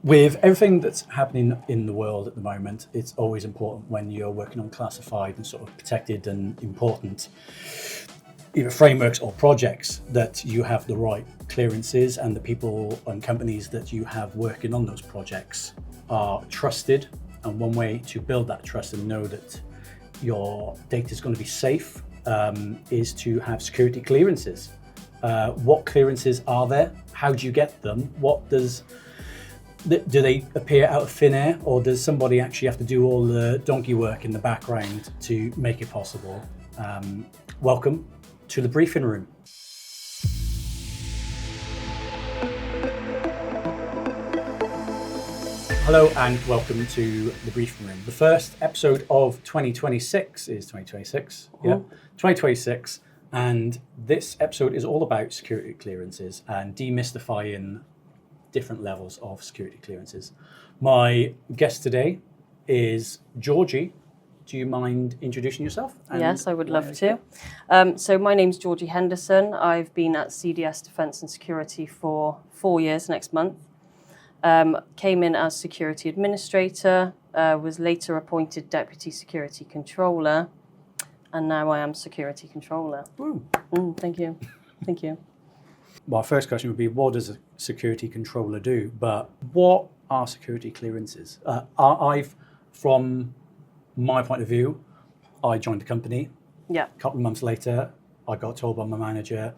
With everything that's happening in the world at the moment, it's always important when you're working on classified and sort of protected and important either frameworks or projects that you have the right clearances and the people and companies that you have working on those projects are trusted. And one way to build that trust and know that your data is going to be safe is to have security clearances. What clearances are there? How do you get them? Do they appear out of thin air, or does somebody actually have to do all the donkey work in the background to make it possible? Welcome to the briefing room. Hello and welcome to the briefing room. The first episode of 2026 is 2026. Yeah, 2026. And this episode is all about security clearances and demystifying different levels of security clearances. My guest today is Georgie. Do you mind introducing yourself? Yes, I would love to. So my name's Georgie Henderson. I've been at CDS Defence and Security for 4 years next month. Came in as security administrator, was later appointed deputy security controller, and now I am security controller. Thank you. Thank you. My first question would be, what does a security controller do? But what are security clearances? From my point of view, I joined the company. Yeah. A couple of months later, I got told by my manager,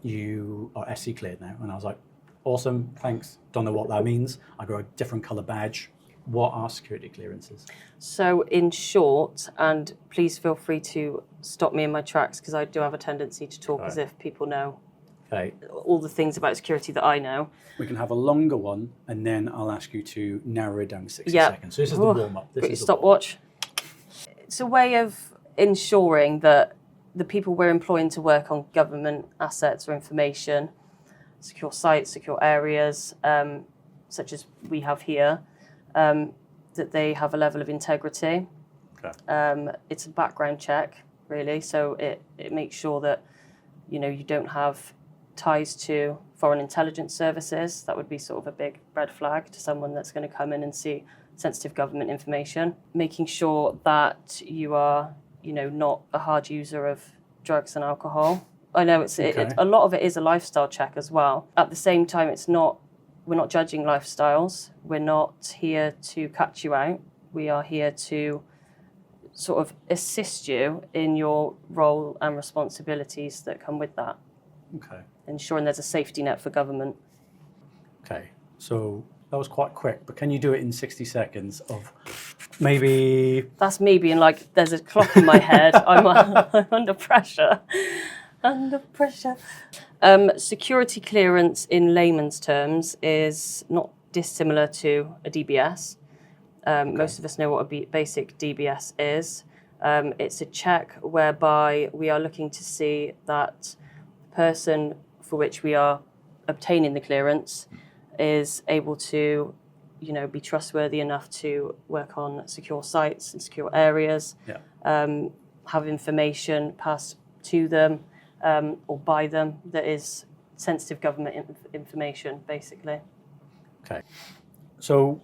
you are SC cleared now. And I was like, awesome, thanks. Don't know what that means. I got a different colour badge. What are security clearances? So in short, and please feel free to stop me in my tracks because I do have a tendency to talk as if people know all the things about security that I know. We can have a longer one, and then I'll ask you to narrow it down to 60 seconds. So this is the warm-up. Got your stopwatch. It's a way of ensuring that the people we're employing to work on government assets or information, secure sites, secure areas, such as we have here, that they have a level of integrity. Okay. It's a background check, really, so it makes sure that you don't have ties to foreign intelligence services. That would be sort of a big red flag to someone that's going to come in and see sensitive government information. Making sure that you are, not a hard user of drugs and alcohol. I know a lot of it is a lifestyle check as well. At the same time, we're not judging lifestyles. We're not here to catch you out. We are here to sort of assist you in your role and responsibilities that come with that. Okay. Ensuring there's a safety net for government. Okay, so that was quite quick, but can you do it in 60 seconds of maybe... That's me being like, there's a clock in my head. I'm under pressure. Under pressure. Security clearance in layman's terms is not dissimilar to a DBS. Most of us know what a basic DBS is. It's a check whereby we are looking to see that the person for which we are obtaining the clearance is able to, be trustworthy enough to work on secure sites and secure areas, have information passed to them or by them that is sensitive government information, basically. Okay. So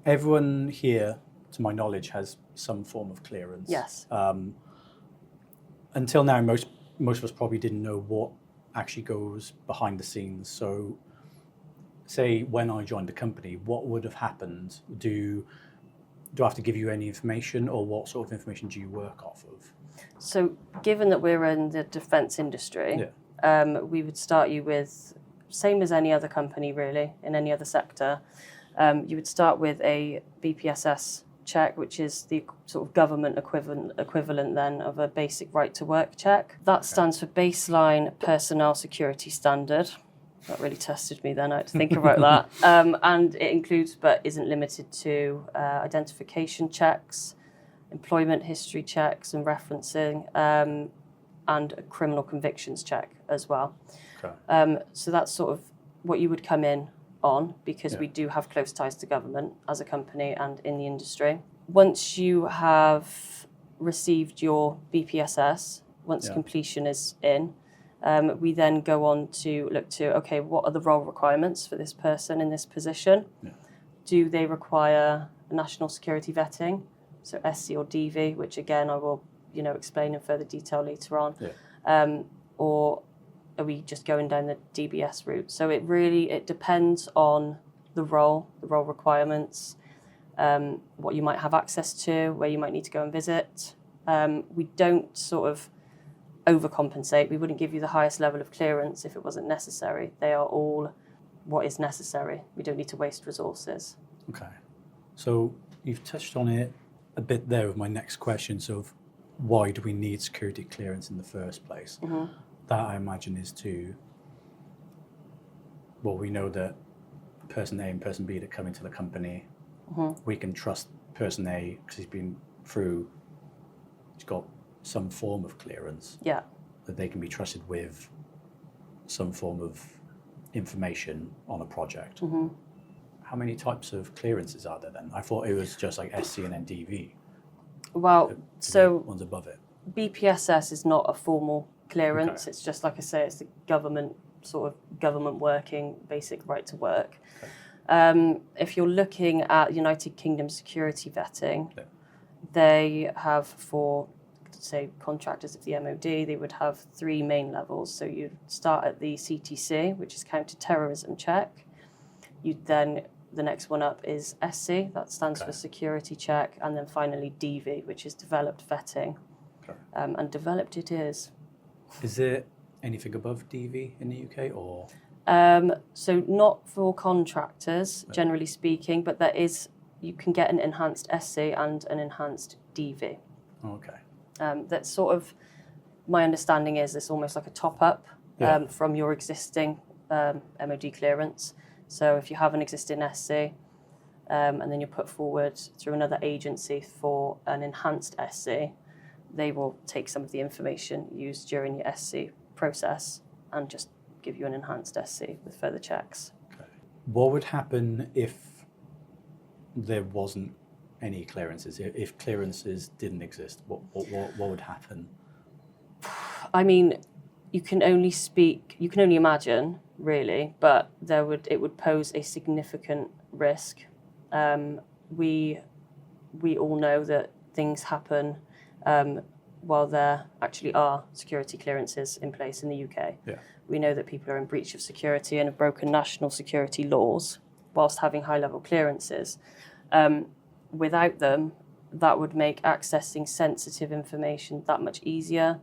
everyone here, to my knowledge, has some form of clearance. Yes. Until now, most of us probably didn't know what actually goes behind the scenes. So say when I joined the company, what would have happened? Do I have to give you any information, or what sort of information do you work off of? So given that we're in the defence industry, we would start you with, same as any other company really, in any other sector, you would start with a BPSS check, which is the sort of government equivalent then of a basic right to work check. That stands for Baseline Personnel Security Standard. That really tested me then, I had to think about that. And it includes, but isn't limited to, identification checks, employment history checks and referencing, and a criminal convictions check as well. Okay. So that's sort of what you would come in on, because we do have close ties to government as a company and in the industry. Once you have received your BPSS, once completion is in, we then go on to look to, okay, what are the role requirements for this person in this position? do they require a national security vetting, so SC or DV, which again I will explain in further detail later on, or are we just going down the DBS route? So it depends on the role requirements, what you might have access to, where you might need to go and visit. We don't sort of overcompensate. We wouldn't give you the highest level of clearance if it wasn't necessary. They are all what is necessary. We don't need to waste resources. Okay. So you've touched on it a bit there with my next question. So why do we need security clearance in the first place? Mm-hmm. That, I imagine, is we know that person A and person B that come into the company, we can trust person A because he's got some form of clearance. Yeah. That they can be trusted with some form of information on a project. Mm-hmm. How many types of clearances are there then? I thought it was just like SC and then DV. Well, so one's above it. BPSS is not a formal clearance. Okay. It's just, like I say, it's the government working basic right to work. Okay. If you're looking at United Kingdom security vetting, they have for, say, contractors of the MOD, they would have 3 main levels. So you start at the CTC, which is counter-terrorism check. The next one up is SC, that stands for security check, and then finally DV, which is developed vetting. Okay. And developed it is. Is there anything above DV in the UK or? So not for contractors, generally speaking, but you can get an enhanced SC and an enhanced DV. Okay. That's sort of, my understanding is it's almost like a top-up from your existing MOD clearance. So if you have an existing SC and then you're put forward through another agency for an enhanced SC, they will take some of the information used during your SC process and just give you an enhanced SC with further checks. Okay. What would happen if there wasn't any clearances? If clearances didn't exist, what would happen? I mean, you can only imagine, really, but it would pose a significant risk. We all know that things happen while there actually are security clearances in place in the UK. Yeah. We know that people are in breach of security and have broken national security laws whilst having high-level clearances. Without them, that would make accessing sensitive information that much easier.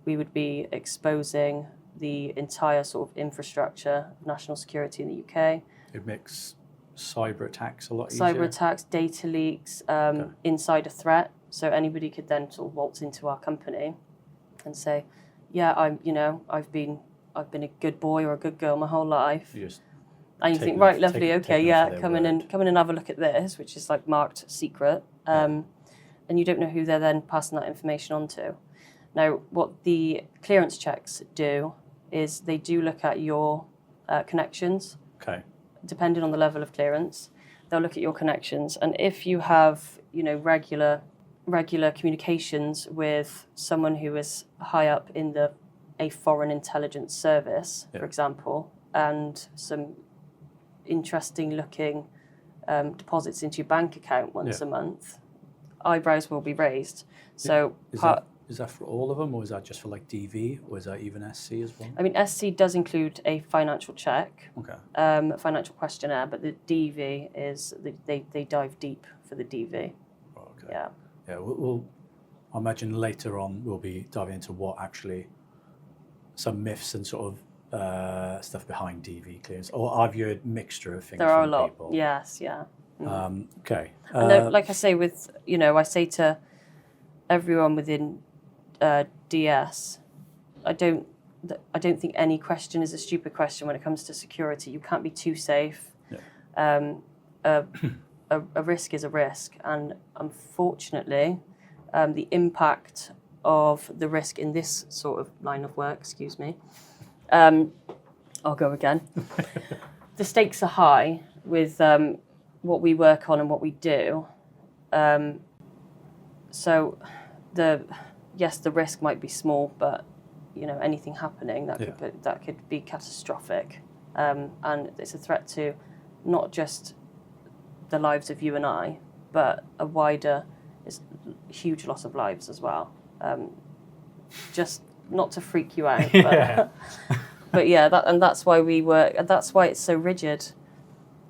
We would be exposing the entire sort of infrastructure of national security in the UK. It makes cyber attacks a lot easier. Cyber attacks, data leaks, insider threat. So anybody could then sort of waltz into our company and say, "Yeah, I've been a good boy or a good girl my whole life." And you think, right, lovely, okay, come in and have a look at this, which is like marked secret, and you don't know who they're then passing that information on to. Now, what the clearance checks do is they do look at your connections. Okay. Depending on the level of clearance, they'll look at your connections, and if you have, regular communications with someone who is high up in a foreign intelligence service, for example, and some interesting looking deposits into your bank account once a month, eyebrows will be raised. So is that for all of them, or is that just for like DV, or is that even SC as well? I mean, SC does include a financial check, a financial questionnaire, but the DV is they dive deep for the DV. Okay. Yeah. Yeah. I imagine later on we'll be diving into what actually some myths and sort of stuff behind DV clearance, or have you a mixture of things? There are a lot. People? Yes. Yeah. Okay. And like I say, I say to everyone within DS, I don't think any question is a stupid question when it comes to security. You can't be too safe. Yeah. A risk is a risk, and unfortunately, the impact of the risk in this sort of line of work, I'll go again. The stakes are high with what we work on and what we do. So the risk might be small, but anything happening that could be catastrophic, and it's a threat to not just the lives of you and I, but a wider, is huge loss of lives as well. Just not to freak you out, Yeah. but yeah, that's why we work, and that's why it's so rigid.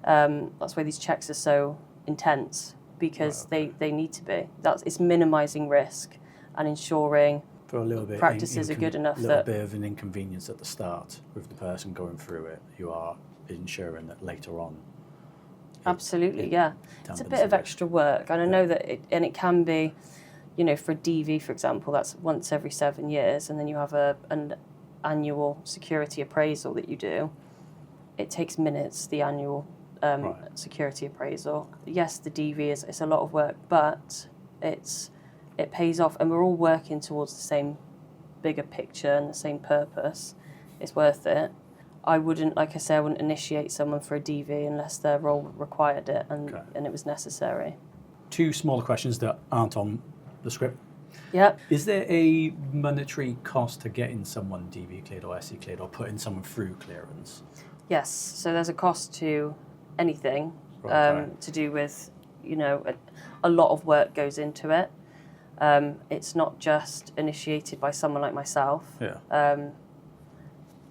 That's why these checks are so intense, because they need to be. It's minimising risk and ensuring For a little bit, practices are good enough a little that bit of an inconvenience at the start with the person going through it, you are ensuring that later on. absolutely, yeah, it's a dampens bit the of risk. extra work, and I know that it can be, for a DV, for example, that's once every 7 years, and then you have an annual security appraisal that you do. It takes minutes, the annual Right. security appraisal. Yes, the DV it's a lot of work, but it pays off, and we're all working towards the same bigger picture and the same purpose. It's worth it. I wouldn't initiate someone for a DV unless their role required it and it was necessary. 2 smaller questions that aren't on the script. Yep. Is there a monetary cost to getting someone DV cleared or SC cleared or putting someone through clearance? Yes. So there's a cost to anything Okay. to do with, a lot of work goes into it. It's not just initiated by someone like myself. Yeah.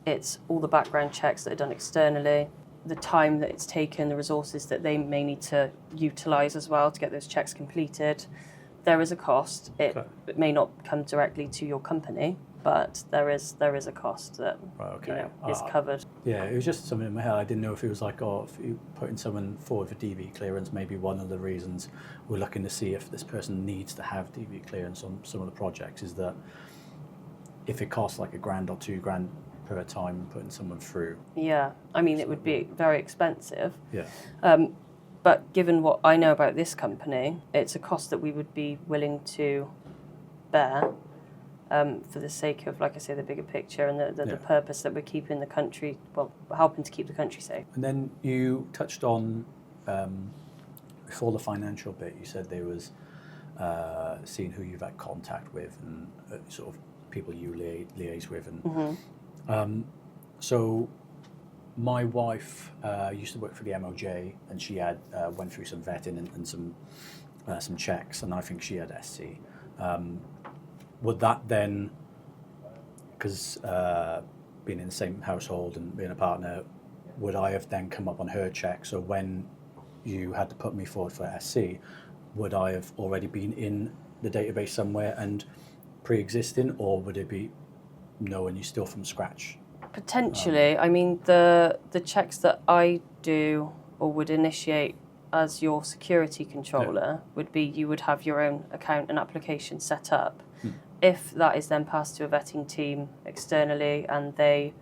It's all the background checks that are done externally, the time that it's taken, the resources that they may need to utilise as well to get those checks completed. There is a cost. It may not come directly to your company, but there is a cost that is covered. Yeah, it was just something in my head. I didn't know if it was like, if you putting someone forward for DV clearance, maybe one of the reasons we're looking to see if this person needs to have DV clearance on some of the projects is that if it costs like $1,000 or $2,000 per time putting someone through. Yeah, I mean, it would be very expensive. Yeah. But given what I know about this company, it's a cost that we would be willing to bear for the sake of, like I say, the bigger picture and the purpose that we're keeping the country, helping to keep the country safe. And then you touched on, before the financial bit, you said there was seeing who you've had contact with and sort of people you liaise with. And so my wife used to work for the MOJ, and she had went through some vetting and some checks, and I think she had SC. Would that then, because being in the same household and being a partner, would I have then come up on her check? So when you had to put me forward for SC, would I have already been in the database somewhere and pre-existing, or would it be no, and you're still from scratch? Potentially. I mean, the checks that I do or would initiate as your security controller would be you would have your own account and application set up. If that is then passed to a vetting team externally and they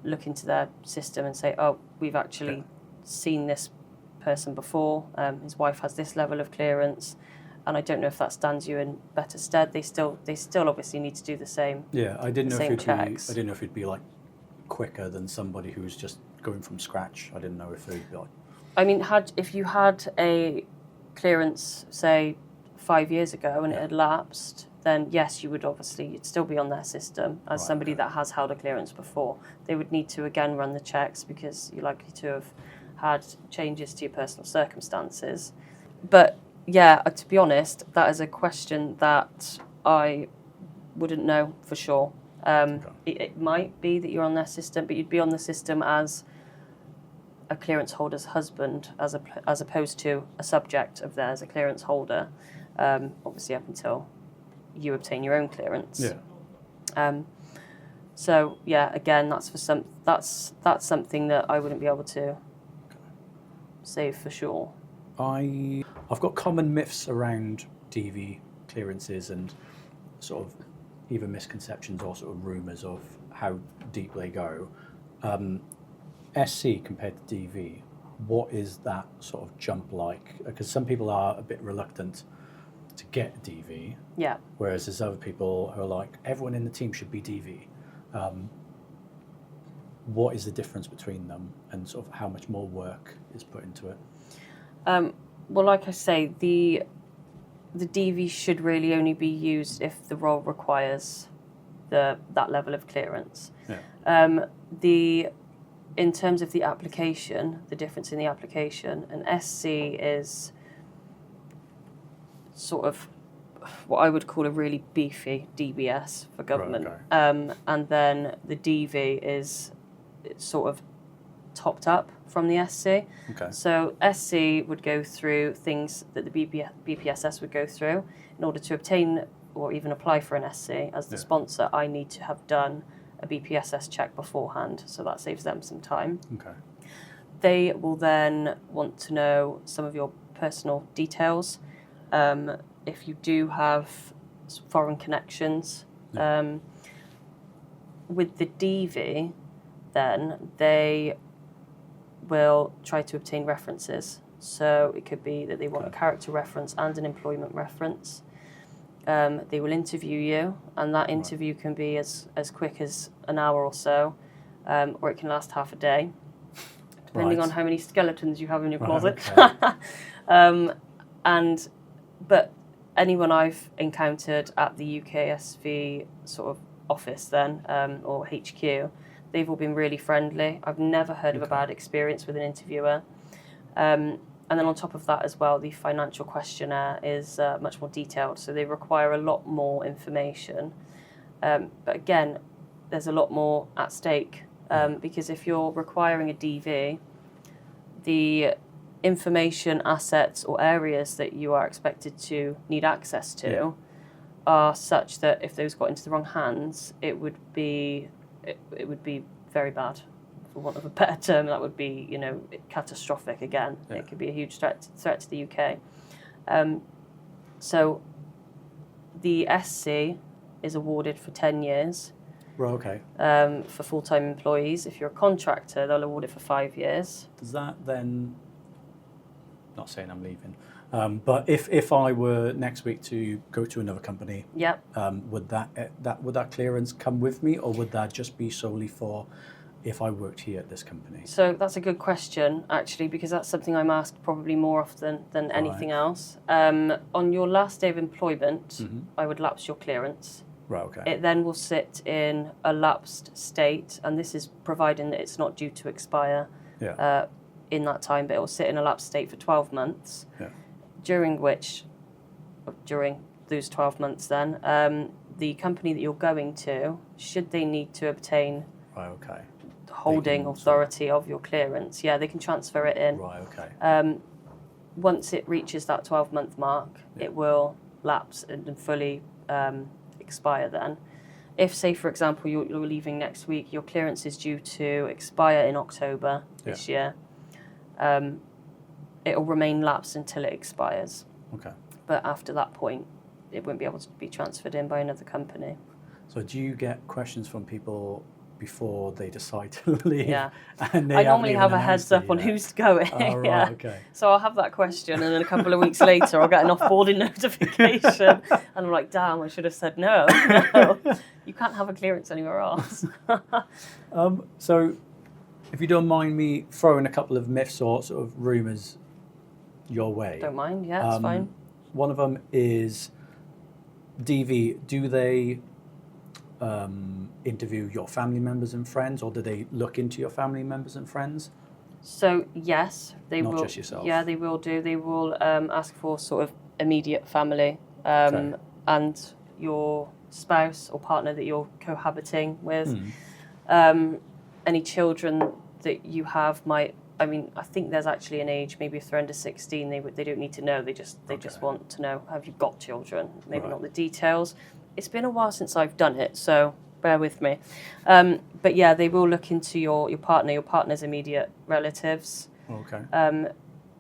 look into their system and say, oh, we've actually seen this person before, his wife has this level of clearance, and I don't know if that stands you in better stead. They still obviously need to do the same. Yeah, I didn't know if checks. I didn't know if it'd be like quicker than somebody who's just going from scratch. I didn't know if it'd be like. I mean, if you had a clearance, say 5 years ago, and it had lapsed, then yes, you'd still be on their system as somebody that has held a clearance before. They would need to again run the checks because you're likely to have had changes to your personal circumstances. But yeah, to be honest, that is a question that I wouldn't know for sure. It might be that you're on their system, but you'd be on the system as a clearance holder's husband, as opposed to a subject of theirs, a clearance holder. Obviously, up until you obtain your own clearance. Yeah. So yeah, again, that's something that I wouldn't be able to say for sure. I've got common myths around DV clearances and sort of either misconceptions or sort of rumours of how deep they go. SC compared to DV, what is that sort of jump like? Because some people are a bit reluctant to get DV, Yeah. whereas there's other people who are like, everyone in the team should be DV. What is the difference between them and sort of how much more work is put into it? Well, like I say, the DV should really only be used if the role requires that level of clearance. Yeah. in terms of the application, the difference in the application, an SC is sort of what I would call a really beefy DBS for government. Right, okay. And then the DV is sort of topped up from the SC. Okay. So SC would go through things that the BPSS would go through. In order to obtain or even apply for an SC as the sponsor, I need to have done a BPSS check beforehand, so that saves them some time. Okay. They will then want to know some of your personal details. If you do have foreign connections. With the DV, then they will try to obtain references. So it could be that they want a character reference and an employment reference. They will interview you, and that interview can be as quick as an hour or so, or it can last half a day, depending on how many skeletons you have in your closet. Okay. But anyone I've encountered at the UKSV sort of office then, or HQ, they've all been really friendly. I've never heard of a bad experience with an interviewer. And then on top of that as well, the financial questionnaire is much more detailed, so they require a lot more information. But again, there's a lot more at stake, because if you're requiring a DV, the information, assets or areas that you are expected to need access to are such that if those got into the wrong hands, it would be very bad. For want of a better term, that would be, catastrophic again. Yeah. It could be a huge threat to the UK. So the SC is awarded for 10 years. Right, okay. For full-time employees. If you're a contractor, they'll award it for 5 years. Does that then, not saying I'm leaving, but if I were next week to go to another company, would that clearance come with me, or would that just be solely for if I worked here at this company? So that's a good question, actually, because that's something I'm asked probably more often than anything else. On your last day of employment, I would lapse your clearance. Right, okay. It then will sit in a lapsed state, and this is providing that it's not due to expire in that time, but it will sit in a lapsed state for 12 months, during those 12 months then, the company that you're going to, should they need to obtain holding authority of your clearance, they can transfer it in. Right, okay. Once it reaches that 12-month mark, it will lapse and fully expire then. If, say, for example, you're leaving next week, your clearance is due to expire in October this year, it will remain lapsed until it expires. Okay. But after that point, it won't be able to be transferred in by another company. So do you get questions from people before they decide to leave? Yeah. And I normally have a heads up on who's going. Oh, right, okay. So I'll have that question, and then a couple of weeks later I'll get an offboarding notification, and I'm like, damn, I should have said no. You can't have a clearance anywhere else. So if you don't mind me throwing a couple of myths or sort of rumours your way. Don't mind, it's fine. One of them is DV. Do they interview your family members and friends, or do they look into your family members and friends? So yes, they will. Not just yourself. Yeah, they will do. They will ask for sort of immediate family and your spouse or partner that you're cohabiting with. Any children that you have might. I mean, I think there's actually an age. Maybe if they're under 16, they don't need to know. They just want to know, have you got children? Maybe not the details. It's been a while since I've done it, so bear with me. But yeah, they will look into your partner's immediate relatives. Okay. Are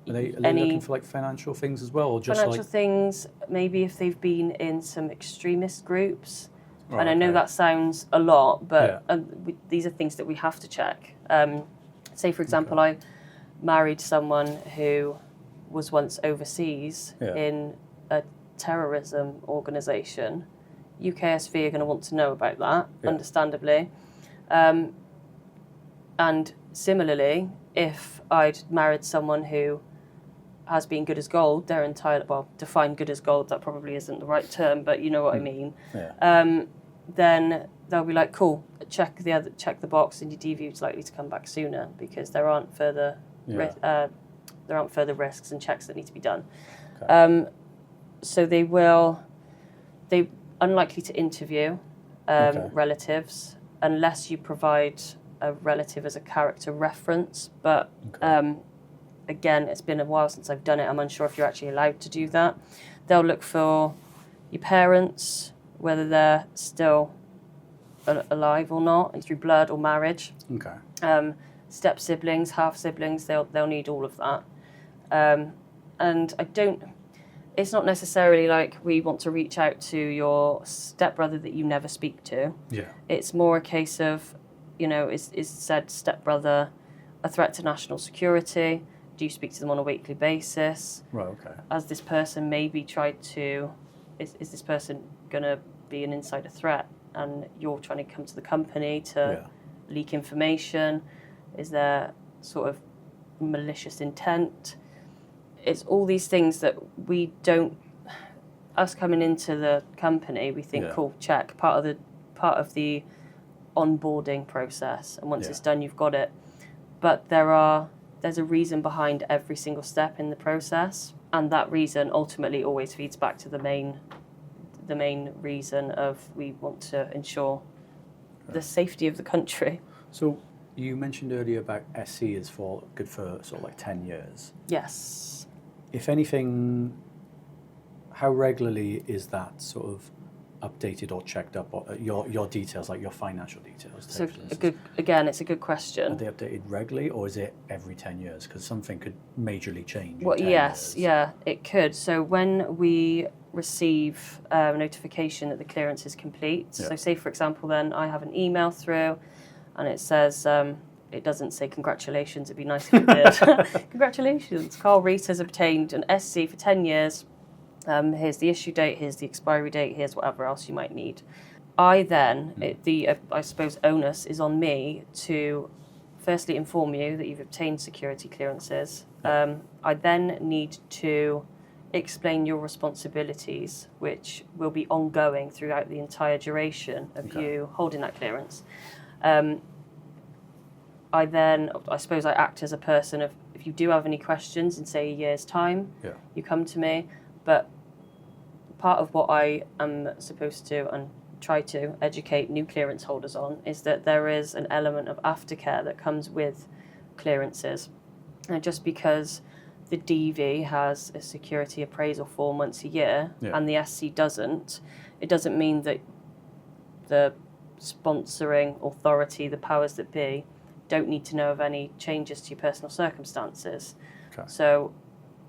they looking for like financial things as well, or just financial things? Maybe if they've been in some extremist groups. Right, and I know that sounds a lot, but these are things that we have to check. Say, for example, I married someone who was once overseas in a terrorism organisation. UKSV are going to want to know about that, understandably. And similarly, if I'd married someone who has been good as gold, their entire, define good as gold, that probably isn't the right term, but you know what I mean. Then they'll be like, cool, check the box, and your DV is likely to come back sooner because there aren't further risks and checks that need to be done. Okay. So they're unlikely to interview relatives unless you provide a relative as a character reference. But again, it's been a while since I've done it. I'm unsure if you're actually allowed to do that. They'll look for your parents, whether they're still alive or not, and through blood or marriage. Okay. Step siblings, half siblings, they'll need all of that. And it's not necessarily like we want to reach out to your stepbrother that you never speak to. Yeah. It's more a case of, is said stepbrother a threat to national security? Do you speak to them on a weekly basis? Right, okay. Has this person maybe tried to, is this person going to be an insider threat and you're trying to come to the company to leak information? Is there sort of malicious intent? It's all these things that we don't, us coming into the company, we think, cool, check, part of the onboarding process. And once it's done, you've got it. But there's a reason behind every single step in the process. And that reason ultimately always feeds back to the main reason of we want to ensure the safety of the country. So you mentioned earlier about SC is good for sort of like 10 years. Yes. If anything, how regularly is that sort of updated or checked up, or your details, like your financial details? So it's a good question. Are they updated regularly, or is it every 10 years? Because something could majorly change. Well, yes, yeah, it could. So when we receive a notification that the clearance is complete, so say for example, then I have an email through, and it says. It doesn't say congratulations, it'd be nice if it did. Congratulations, Karl Rees has obtained an SC for 10 years. Here's the issue date, here's the expiry date, here's whatever else you might need. I suppose onus is on me to firstly inform you that you've obtained security clearances. I then need to explain your responsibilities, which will be ongoing throughout the entire duration of you holding that clearance. I suppose I act as a person of, if you do have any questions in, say, a year's time, you come to me. But part of what I am supposed to and try to educate new clearance holders on is that there is an element of aftercare that comes with clearances. And just because the DV has a security appraisal form once a year and the SC doesn't, it doesn't mean that the sponsoring authority, the powers that be, don't need to know of any changes to your personal circumstances. Okay. So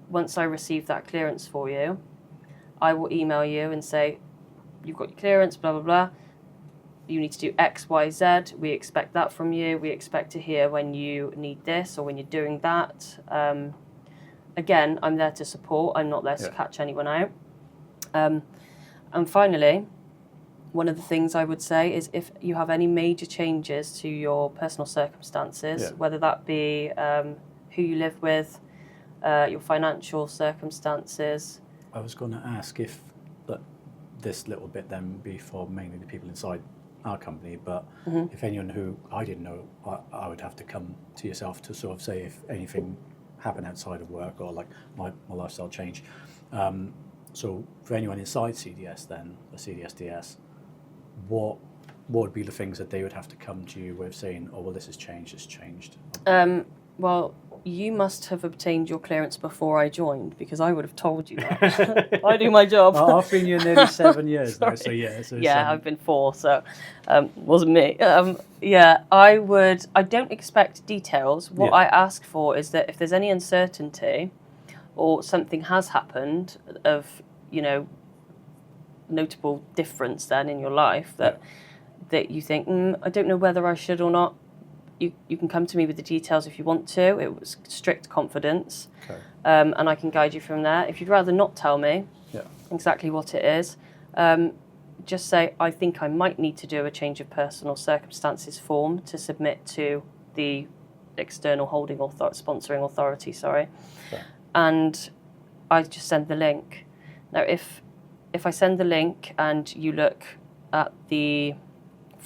once I receive that clearance for you, I will email you and say, you've got your clearance, blah, blah, blah. You need to do X, Y, Z. We expect that from you. We expect to hear when you need this or when you're doing that. Again, I'm there to support. I'm not there to catch anyone out. And finally, one of the things I would say is if you have any major changes to your personal circumstances, whether that be who you live with, your financial circumstances. I was going to ask if this little bit then be for mainly the people inside our company, but if anyone who I didn't know, I would have to come to yourself to sort of say if anything happened outside of work or like my lifestyle change. So for anyone inside CDS then, the CDSDS, what would be the things that they would have to come to you with saying, oh, well, this has changed? Well, you must have obtained your clearance before I joined because I would have told you that. I do my job. I've been here nearly 7 years now, so I've been 4, so wasn't me. I don't expect details. What I ask for is that if there's any uncertainty or something has happened of, notable difference then in your life that you think, I don't know whether I should or not, you can come to me with the details if you want to. It was strict confidence, and I can guide you from there. If you'd rather not tell me exactly what it is, just say, I think I might need to do a change of personal circumstances form to submit to the external sponsoring authority, and I just send the link. Now, if I send the link and you look at the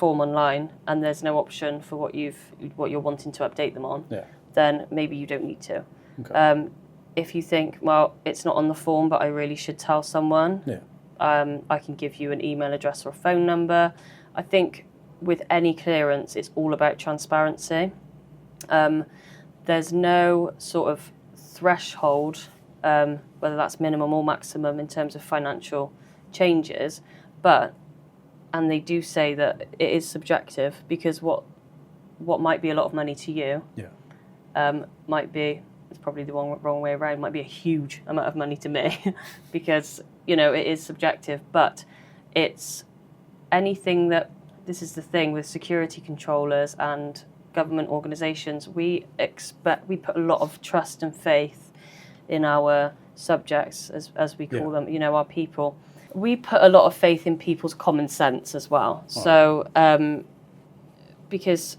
form online and there's no option for what you're wanting to update them on, then maybe you don't need to. Okay. If you think, well, it's not on the form, but I really should tell someone, I can give you an email address or a phone number. I think with any clearance, it's all about transparency. There's no sort of threshold, whether that's minimum or maximum in terms of financial changes, and they do say that it is subjective, because what might be a lot of money to you might be, it's probably the wrong way around, might be a huge amount of money to me because, you know, it is subjective, but it's anything that, this is the thing with security controllers and government organisations, we put a lot of trust and faith in our subjects, as we call them, you know, our people. We put a lot of faith in people's common sense as well. So, because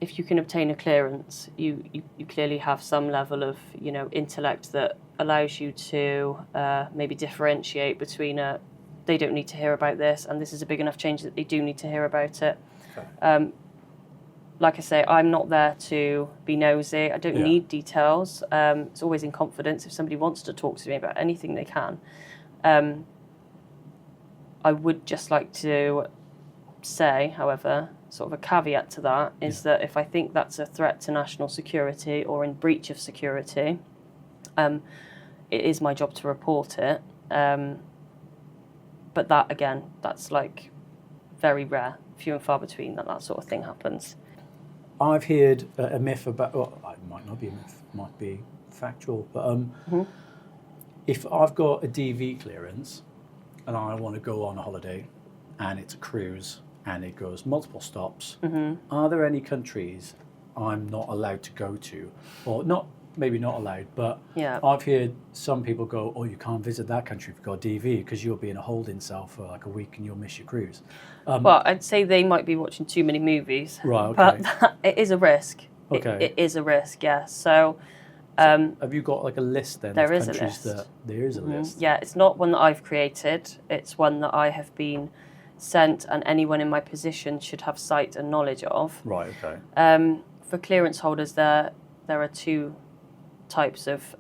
if you can obtain a clearance, you clearly have some level of, you know, intellect that allows you to maybe differentiate between they don't need to hear about this, and this is a big enough change that they do need to hear about it. Okay. Like I say, I'm not there to be nosy. I don't need details. It's always in confidence. If somebody wants to talk to me about anything, they can. I would just like to say, however, sort of a caveat to that is that if I think that's a threat to national security or in breach of security, it is my job to report it. But that, again, that's like very rare, few and far between that sort of thing happens. I've heard a myth about, well, it might not be a myth, might be factual, but if I've got a DV clearance and I want to go on a holiday and it's a cruise and it goes multiple stops, are there any countries I'm not allowed to go to? Or not, maybe not allowed, but I've heard some people go, oh, you can't visit that country if you've got DV because you'll be in a holding cell for like a week and you'll miss your cruise. Well, I'd say they might be watching too many movies. Right, okay. But it is a risk. Okay. It is a risk, yes. So, have you got like a list then? There of is a countries list. There is a list. Yeah, it's not one that I've created. It's one that I have been sent, and anyone in my position should have sight and knowledge of. Right, okay. For clearance holders, there are two types of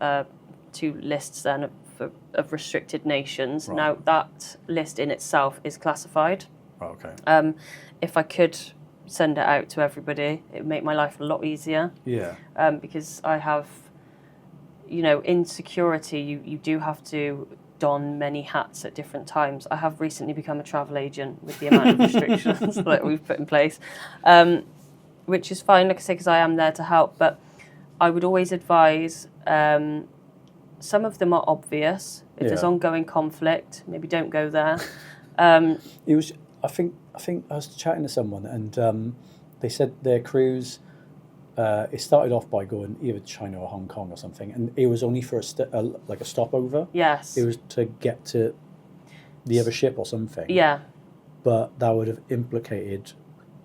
two lists then of restricted nations. Right. Now that list in itself is classified. Oh, okay. If I could send it out to everybody, it would make my life a lot easier. Yeah. Because I have, you know, in security, you do have to don many hats at different times. I have recently become a travel agent with the amount of restrictions that we've put in place, which is fine, like I say, because I am there to help. But I would always advise, some of them are obvious. If there's ongoing conflict, maybe don't go there. It was, I think I was chatting to someone and they said their cruise, it started off by going either to China or Hong Kong or something, and it was only for like a stopover. Yes. It was to get to the other ship or something. Yeah. But that would have implicated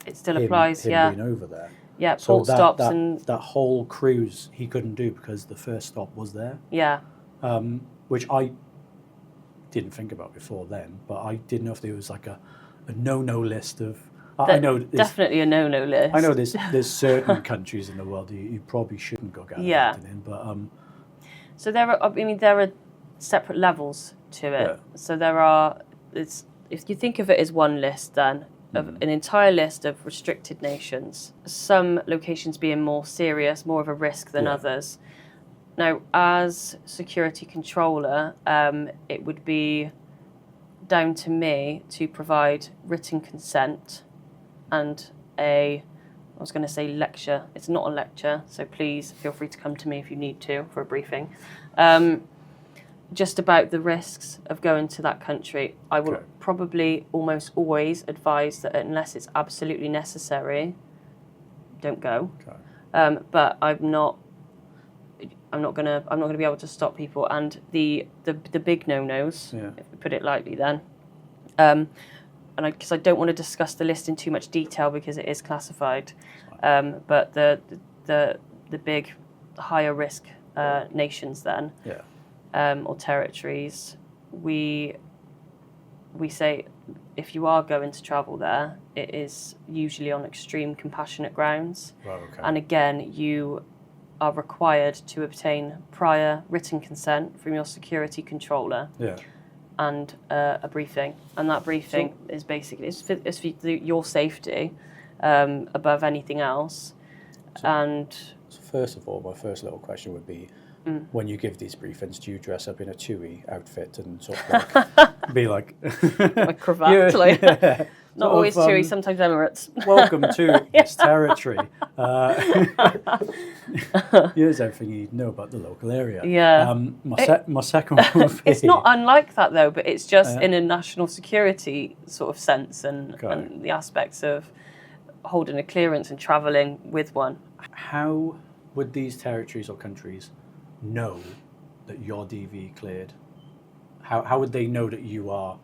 it still applies, him being over there. Yeah, port stops and that whole cruise he couldn't do because the first stop was there. Yeah. Which I didn't think about before then, but I didn't know if there was like a no-no list of. I know definitely a no-no list. I know there's certain countries in the world you probably shouldn't go gallivanting in, but so there are separate levels to it. Yeah. So if you think of it as one list, then of an entire list of restricted nations, some locations being more serious, more of a risk than others. Now, as security controller, it would be down to me to provide written consent and I was going to say lecture. It's not a lecture, so please feel free to come to me if you need to for a briefing. Just about the risks of going to that country. I will probably almost always advise that unless it's absolutely necessary, don't go. Okay. But I'm not gonna be able to stop people. And the big no-nos, if we put it lightly, then. Because I don't want to discuss the list in too much detail because it is classified, but the big higher risk nations then, or territories, we say if you are going to travel there, it is usually on extreme compassionate grounds. Right, okay. And again, you are required to obtain prior written consent from your security controller. Yeah. And a briefing, and that briefing is basically it's for your safety above anything else. So first of all, my first little question would be, when you give these briefings, do you dress up in a TUI outfit and sort of like, be like my cravat, yeah. Not always TUI, sometimes Emirates. Welcome to this territory. Here's everything you know about the local area. Yeah. My second one would be... It's not unlike that though, but it's just in a national security sort of sense and the aspects of holding a clearance and travelling with one. How would these territories or countries know that you're DV cleared? How would they know that you are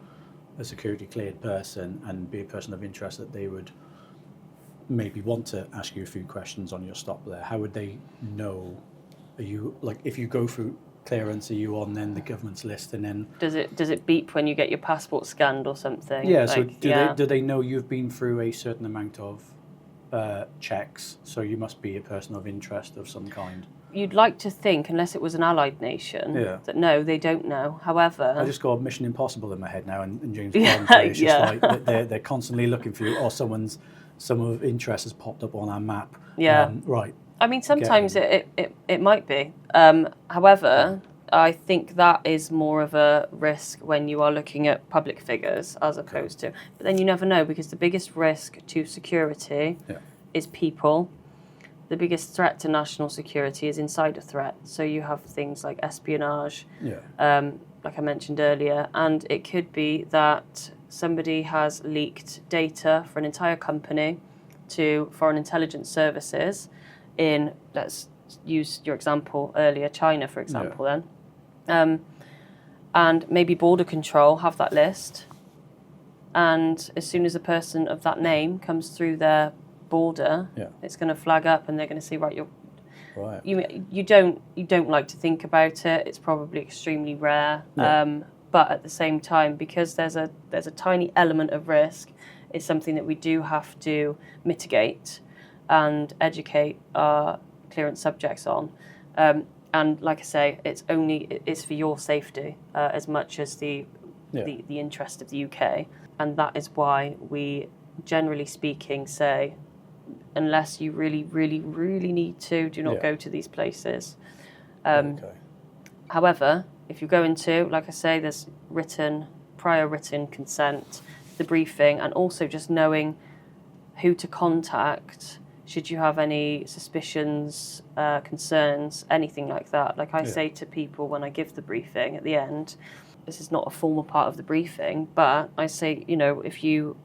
a security cleared person and be a person of interest, that they would maybe want to ask you a few questions on your stop there? How would they know? Are you, like, if you go through clearance, are you on then the government's list, and then does it beep when you get your passport scanned or something? Yeah, so do they know you've been through a certain amount of checks, so you must be a person of interest of some kind? You'd like to think, unless it was an allied nation, that no, they don't know. However, I just got Mission Impossible in my head now, and James Bond. It's just like they're constantly looking for you, or someone of interest has popped up on our map. Yeah, right. I mean, sometimes it might be. However, I think that is more of a risk when you are looking at public figures as opposed to. But then you never know, because the biggest risk to security is people. The biggest threat to national security is insider threat. So you have things like espionage, like I mentioned earlier, and it could be that somebody has leaked data for an entire company to foreign intelligence services in, let's use your example earlier, China, for example, then. And maybe border control have that list. And as soon as a person of that name comes through their border, it's going to flag up, and they're going to say, right, you don't like to think about it. It's probably extremely rare, but at the same time, because there's a tiny element of risk, it's something that we do have to mitigate and educate our clearance subjects on. And like I say, it's for your safety as much as the interest of the UK, and that is why we, generally speaking, say, unless you really, really, really need to, do not go to these places. However, if you go into, like I say, there's prior written consent, the briefing, and also just knowing who to contact should you have any suspicions, concerns, anything like that. Like I say to people when I give the briefing at the end, this is not a formal part of the briefing, but I say, if you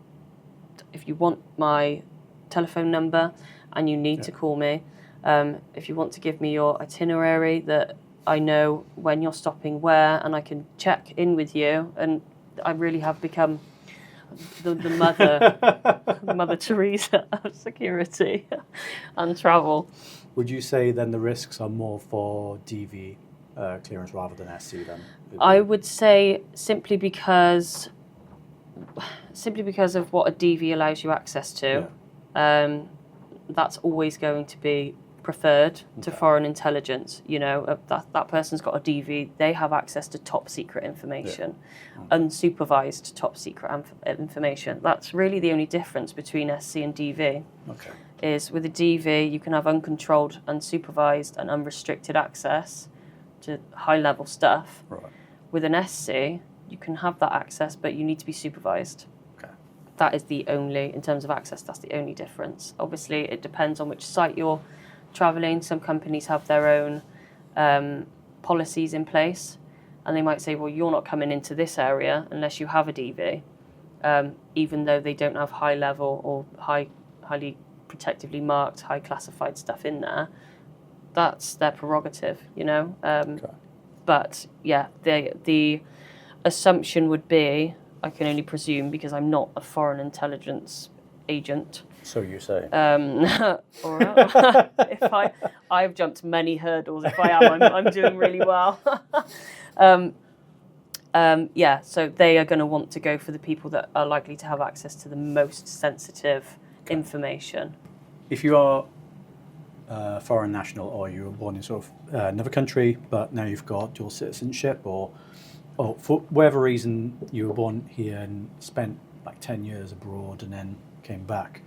want my telephone number and you need to call me, if you want to give me your itinerary, that I know when you're stopping where, and I can check in with you. And I really have become the Mother Teresa of security and travel. Would you say then the risks are more for DV clearance rather than SC then? I would say simply because of what a DV allows you access to. That's always going to be preferred to foreign intelligence. That person's got a DV, they have access to top secret information, unsupervised top secret information. That's really the only difference between SC and DV. Is with a DV you can have uncontrolled, unsupervised and unrestricted access to high level stuff. With an SC you can have that access, but you need to be supervised. That is the only, in terms of access, that's the only difference. Obviously, it depends on which site you're travelling. Some companies have their own policies in place, and they might say, well, you're not coming into this area unless you have a DV, even though they don't have high level or highly protectively marked, high classified stuff in there. That's their prerogative, But yeah, the assumption would be, I can only presume because I'm not a foreign intelligence agent. So you say. Or I've jumped many hurdles. If I am, I'm doing really well. So they are going to want to go for the people that are likely to have access to the most sensitive information. If you are a foreign national, or you were born in sort of another country, but now you've got dual citizenship, or for whatever reason you were born here and spent like 10 years abroad and then came back,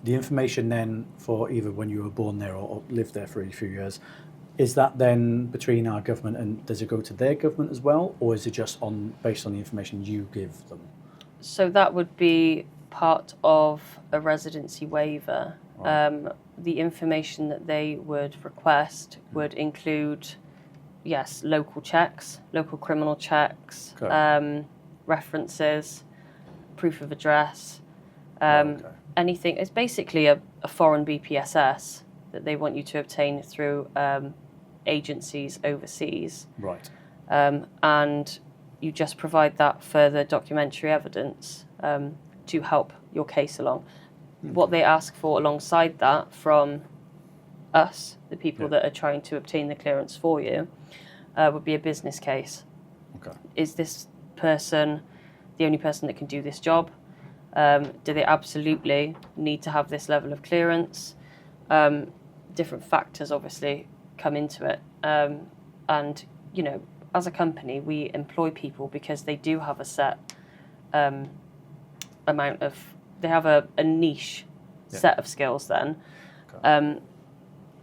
the information then for either when you were born there or lived there for a few years, is that then between our government, and does it go to their government as well, or is it just based on the information you give them? So that would be part of a residency waiver. Right. The information that they would request would include, yes, local checks, local criminal checks, Okay. References, proof of address, Okay. anything. It's basically a foreign BPSS that they want you to obtain through agencies overseas. Right. And you just provide that further documentary evidence to help your case along. Okay. What they ask for alongside that from us, the people that are trying to obtain the clearance for you, would be a business case. Okay. Is this person the only person that can do this job? Do they absolutely need to have this level of clearance? Different factors obviously come into it. And, you know, as a company, we employ people because they do have a set amount of, they have a niche set of skills then. Okay.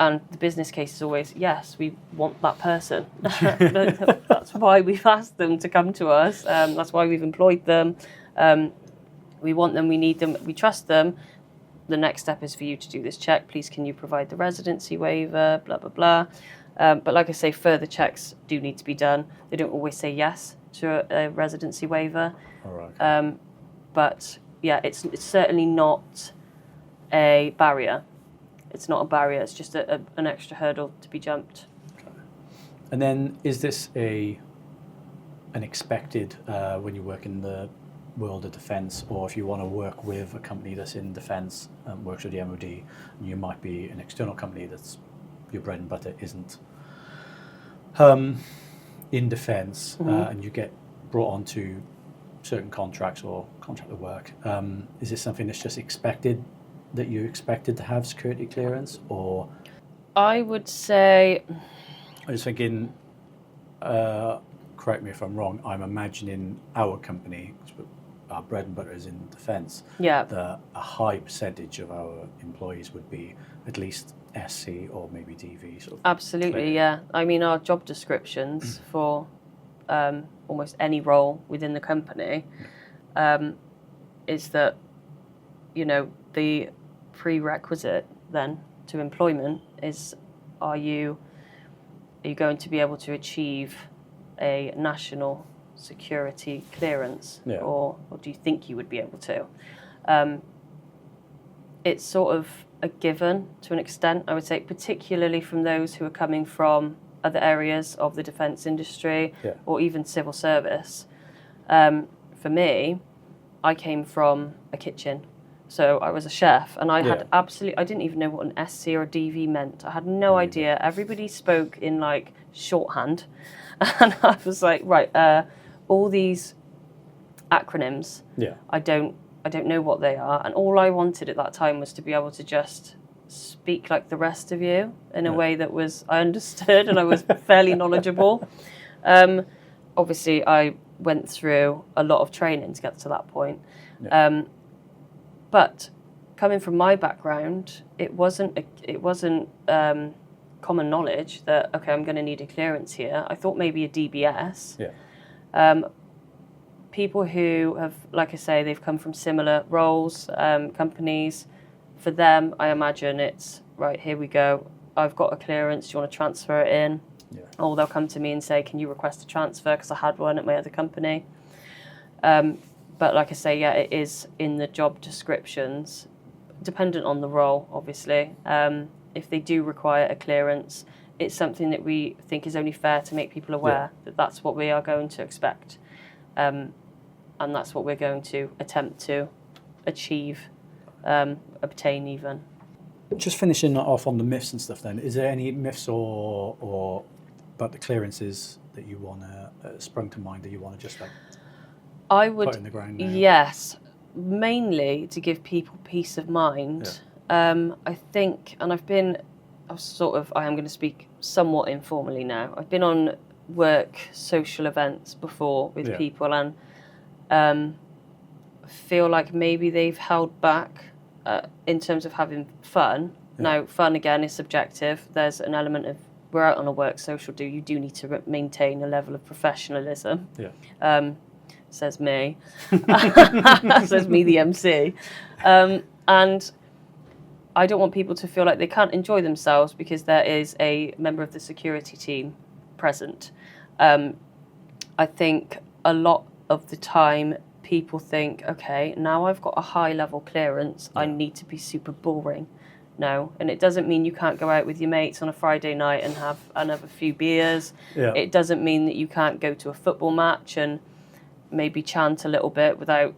And the business case is always, yes, we want that person. That's why we've asked them to come to us. That's why we've employed them. We want them, we need them, we trust them. The next step is for you to do this check. Please, can you provide the residency waiver, blah, blah, blah. But like I say, further checks do need to be done. They don't always say yes to a residency waiver. All right. But yeah, it's certainly not a barrier. It's not a barrier. It's just an extra hurdle to be jumped. Okay. And then, is this an expected when you work in the world of defence, or if you want to work with a company that's in defence and works with the MOD, and you might be an external company that's your bread and butter isn't in defence, and you get brought onto certain contracts or contract of work, is this something that's just expected, that you expected to have security clearance? Or I would say, I was thinking, correct me if I'm wrong, I'm imagining our company, our bread and butter is in defence, yeah, a high percentage of our employees would be at least SC or maybe DV. Sort of absolutely, clear. yeah. I mean, our job descriptions for almost any role within the company is that, you know, the prerequisite then to employment is, are you going to be able to achieve a national security clearance, or do you think you would be able to? It's sort of a given to an extent, I would say, particularly from those who are coming from other areas of the defence industry or even civil service. For me, I came from a kitchen. So I was a chef, and I had I didn't even know what an SC or a DV meant. I had no idea. Everybody spoke in like shorthand. And I was like, right, all these acronyms, I don't know what they are. And all I wanted at that time was to be able to just speak like the rest of you in a way that was, I understood and I was fairly knowledgeable. Obviously, I went through a lot of training to get to that point. But coming from my background, it wasn't common knowledge that, okay, I'm going to need a clearance here. I thought maybe a DBS. People who have, like I say, they've come from similar roles, companies, for them, I imagine it's, right, here we go. I've got a clearance. Do you want to transfer it in? Or they'll come to me and say, can you request a transfer because I had one at my other company? But like I say, it is in the job descriptions, dependent on the role, obviously. If they do require a clearance, it's something that we think is only fair to make people aware that that's what we are going to expect. And that's what we're going to attempt to achieve, obtain even. Just finishing off on the myths and stuff then, is there any myths or about the clearances that you want to sprung to mind that you want to just like I would, put in the ground now? yes, mainly to give people peace of mind. I think, and I am going to speak somewhat informally now. I've been on work social events before with people, and feel like maybe they've held back in terms of having fun. Now, fun again is subjective. There's an element of, we're out on a work social, you do need to maintain a level of professionalism. Says me. Says me, the MC. And I don't want people to feel like they can't enjoy themselves because there is a member of the security team present. I think a lot of the time people think, okay, now I've got a high level clearance, I need to be super boring. No, and it doesn't mean you can't go out with your mates on a Friday night and have a few beers. It doesn't mean that you can't go to a football match and maybe chant a little bit without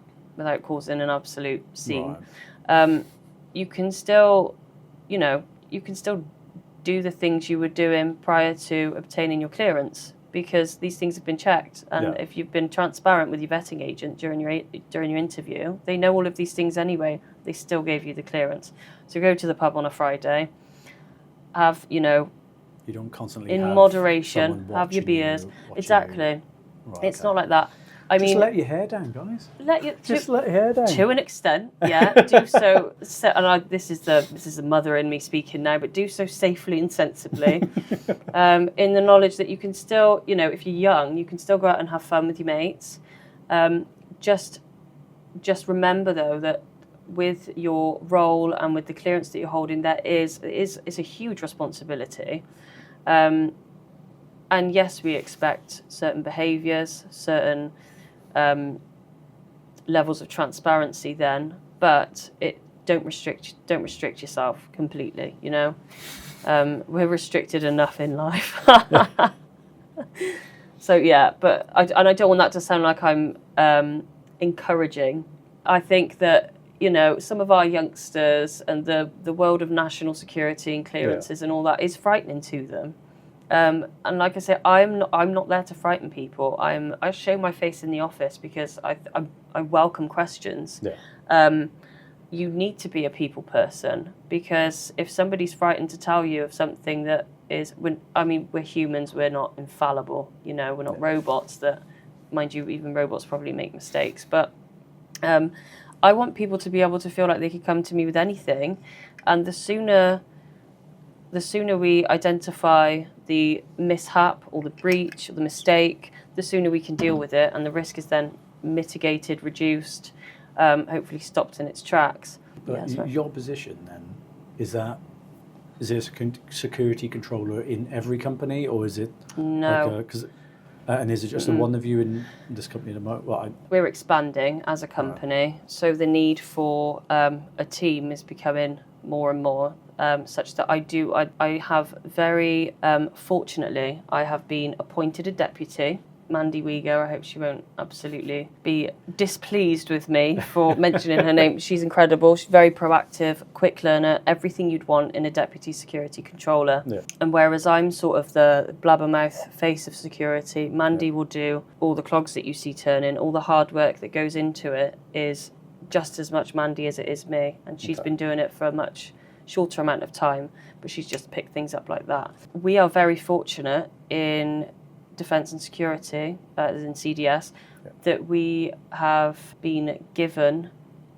causing an absolute scene. You can still, do the things you were doing prior to obtaining your clearance, because these things have been checked, and if you've been transparent with your vetting agent during your interview, they know all of these things anyway. They still gave you the clearance. So go to the pub on a Friday, have you don't constantly in moderation, have your beers. Exactly. It's not like that. I mean, let your hair down, guys. Let your hair down to an extent. Yeah, do so. And this is the mother in me speaking now, but do so safely and sensibly, in the knowledge that you can still, if you're young, you can still go out and have fun with your mates. Just remember though that with your role and with the clearance that you're holding, it's a huge responsibility. And yes, we expect certain behaviours, certain levels of transparency then, but don't restrict yourself completely. We're restricted enough in life. So yeah, but I don't want that to sound like I'm encouraging. I think that some of our youngsters and the world of national security and clearances and all that is frightening to them. And like I say, I'm not there to frighten people. I show my face in the office because I welcome questions. You need to be a people person, because if somebody's frightened to tell you of something that is, we're humans, we're not infallible. We're not robots. That, mind you, even robots probably make mistakes. But I want people to be able to feel like they could come to me with anything, and the sooner we identify the mishap or the breach or the mistake, the sooner we can deal with it, and the risk is then mitigated, reduced, hopefully stopped in its tracks. But your position then, is there a security controller in every company, or is it no? And is it just the one of you in this company at the moment? We're expanding as a company, so the need for a team is becoming more and more, such that I have very fortunately, I have been appointed a deputy. Mandy Uyghur, I hope she won't absolutely be displeased with me for mentioning her name. She's incredible. She's very proactive, quick learner, everything you'd want in a deputy security controller. And whereas I'm sort of the blabbermouth face of security, Mandy will do all the clogs that you see turning, all the hard work that goes into it is just as much Mandy as it is me. And she's been doing it for a much shorter amount of time, but she's just picked things up like that. We are very fortunate in Defence and Security, as in CDS, that we have been given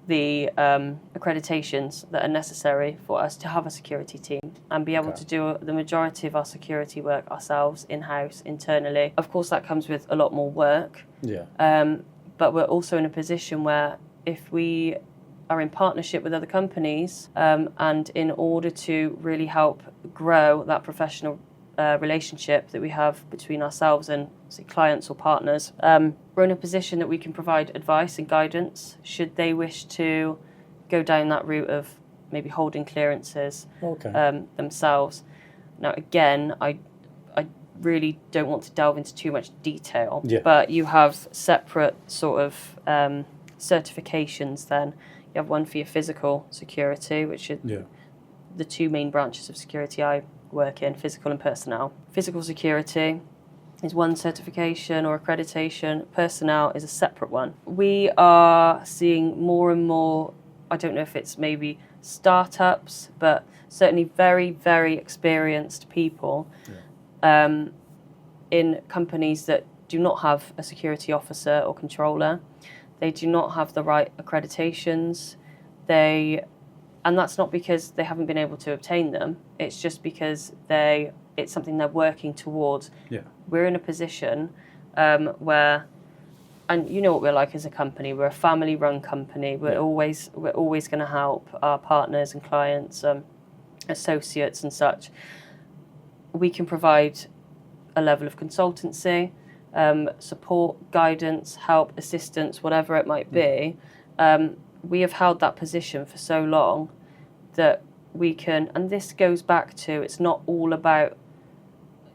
the accreditations that are necessary for us to have a security team and be able to do the majority of our security work ourselves, in-house, internally. Of course, that comes with a lot more work. But we're also in a position where if we are in partnership with other companies, and in order to really help grow that professional relationship that we have between ourselves and, say, clients or partners, we're in a position that we can provide advice and guidance should they wish to go down that route of maybe holding clearances themselves. Now, again, I really don't want to delve into too much detail, but you have separate sort of certifications then. You have one for your physical security, which are the two main branches of security I work in, physical and personnel. Physical security, is one certification or accreditation. Personnel is a separate one. We are seeing more and more, I don't know if it's maybe startups, but certainly very, very experienced people in companies that do not have a security officer or controller. They do not have the right accreditations. And that's not because they haven't been able to obtain them. It's just because it's something they're working towards. Yeah. We're in a position where, and you know what we're like as a company. We're a family-run company. We're always going to help our partners and clients, associates and such. We can provide a level of consultancy, support, guidance, help, assistance, whatever it might be. We have held that position for so long that we can, and this goes back to, it's not all about,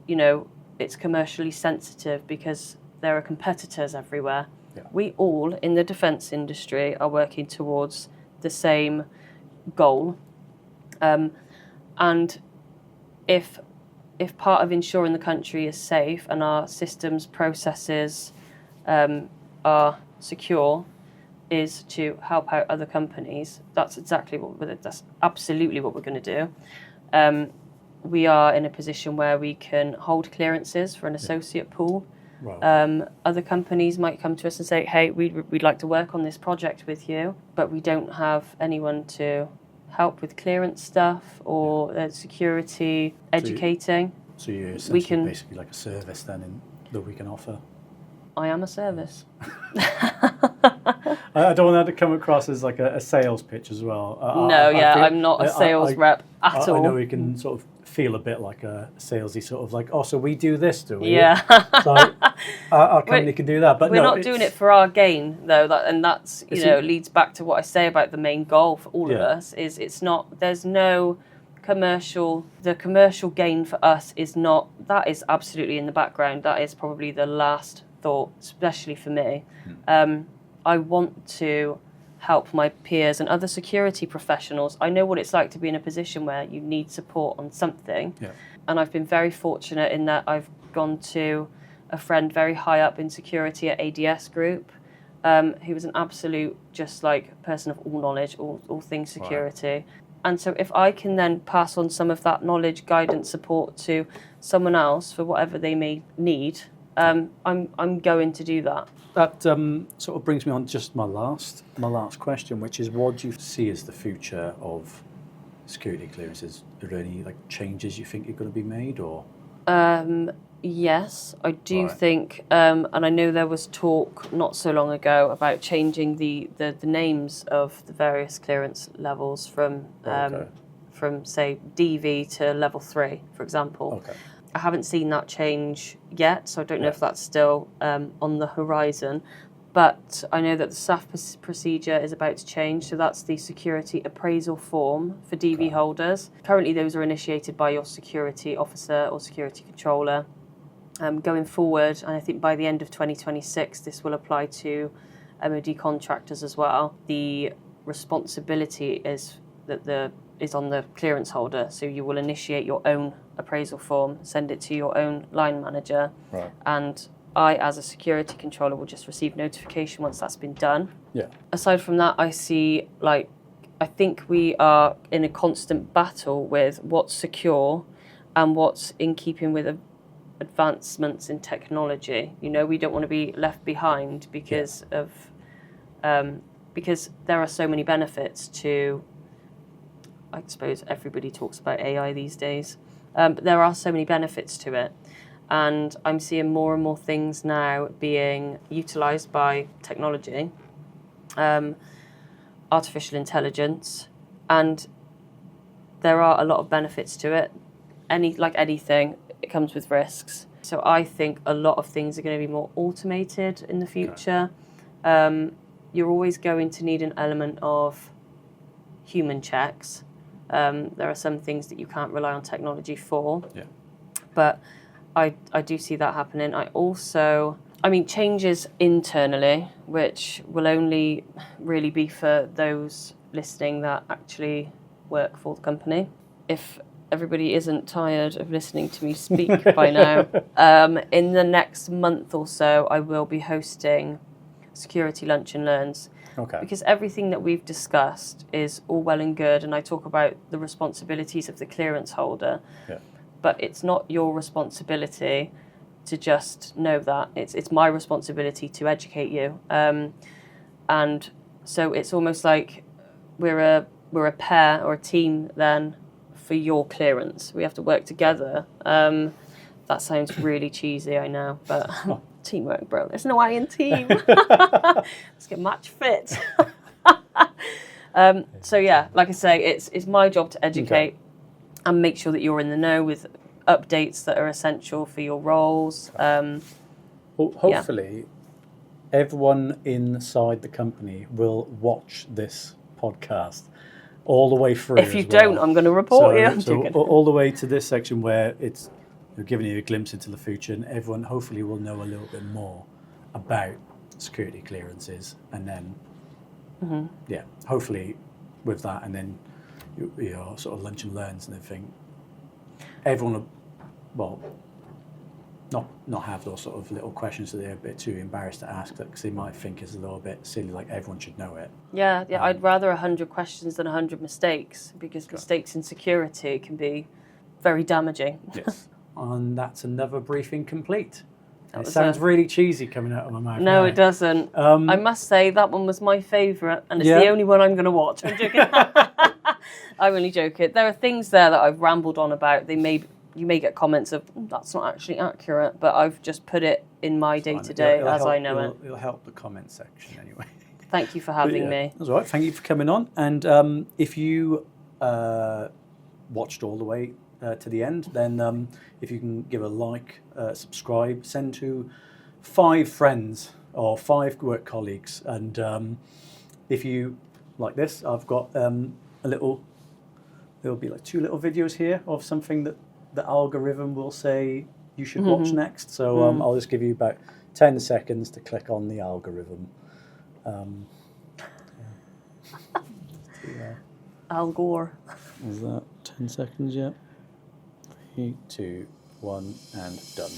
it's commercially sensitive because there are competitors everywhere. Yeah. We all in the defence industry are working towards the same goal. And if part of ensuring the country is safe and our systems, processes are secure, is to help out other companies, that's absolutely what we're going to do. We are in a position where we can hold clearances for an associate pool. Right. Other companies might come to us and say, hey, we'd like to work on this project with you, but we don't have anyone to help with clearance stuff or security, educating. So you're essentially basically like a service then that we can offer. I am a service. I don't want that to come across as like a sales pitch as well. I'm not a sales rep at all. I know we can sort of feel a bit like a salesy sort of like, oh, so we do this, do we? Yeah. So our company can do that, but we're not doing it for our gain though. That's leads back to what I say about the main goal for all of us. Is it's not. There's no commercial. The commercial gain for us is not. That is absolutely in the background. That is probably the last thought, especially for me. I want to help my peers and other security professionals. I know what it's like to be in a position where you need support on something. Yeah. And I've been very fortunate in that I've gone to a friend very high up in security at ADS Group, who was an absolute just like person of all knowledge, all things security. Right. And so if I can then pass on some of that knowledge, guidance, support to someone else for whatever they may need, I'm going to do that. That sort of brings me on just my last question, which is, what do you see as the future of security clearances? Are there any changes you think are going to be made, or? Yes, I do think, and I know there was talk not so long ago about changing the names of the various clearance levels from say DV to level 3, for example. Okay. I haven't seen that change yet, so I don't know if that's still on the horizon. But I know that the SAF procedure is about to change, so that's the security appraisal form for DV holders. Currently, those are initiated by your security officer or security controller. Going forward, and I think by the end of 2026, this will apply to MOD contractors as well. The responsibility is on the clearance holder, so you will initiate your own appraisal form, send it to your own line manager, and I, as a security controller, will just receive notification once that's been done. Yeah. Aside from that, I see, I think we are in a constant battle with what's secure and what's in keeping with advancements in technology. We don't want to be left behind because because there are so many benefits to, I suppose everybody talks about AI these days, but there are so many benefits to it. And I'm seeing more and more things now being utilised by technology, artificial intelligence, and there are a lot of benefits to it. Like anything, it comes with risks. So I think a lot of things are going to be more automated in the future. You're always going to need an element of human checks. There are some things that you can't rely on technology for. Yeah. But I do see that happening. Changes internally, which will only really be for those listening that actually work for the company. If everybody isn't tired of listening to me speak by now, in the next month or so, I will be hosting security lunch and learns. Okay. Because everything that we've discussed is all well and good, and I talk about the responsibilities of the clearance holder, but it's not your responsibility to just know that. It's my responsibility to educate you. And so it's almost like we're a pair or a team then for your clearance. We have to work together. That sounds really cheesy, I know, but teamwork, bro. There's no I in team. Let's get match fit. So yeah, like I say, it's my job to educate and make sure that you're in the know with updates that are essential for your roles. Well, hopefully, everyone inside the company will watch this podcast all the way through. If you don't, I'm going to report you. So all the way to this section where it's giving you a glimpse into the future, and everyone hopefully will know a little bit more about security clearances, and then hopefully with that, and then your sort of lunch and learns and everything, everyone will, not have those sort of little questions that they're a bit too embarrassed to ask, because they might think it's a little bit silly, like everyone should know it. Yeah, I'd rather 100 questions than 100 mistakes, because mistakes in security can be very damaging. Yes. And that's another briefing complete. It sounds really cheesy coming out of my mouth. No, it doesn't. I must say that one was my favourite, and it's the only one I'm going to watch. I'm joking. I'm only joking. There are things there that I've rambled on about. You may get comments of, that's not actually accurate, but I've just put it in my day-to-day as I know it. It'll help the comment section anyway. Thank you for having me. That's all right. Thank you for coming on. And if you watched all the way to the end, then if you can give a like, subscribe, send to 5 friends or 5 work colleagues, and if you like this, I've got there'll be like 2 little videos here of something that the algorithm will say you should watch next. So I'll just give you about 10 seconds to click on the algorithm. Al Gore. Is that 10 seconds yet? 3, 2, 1, and done.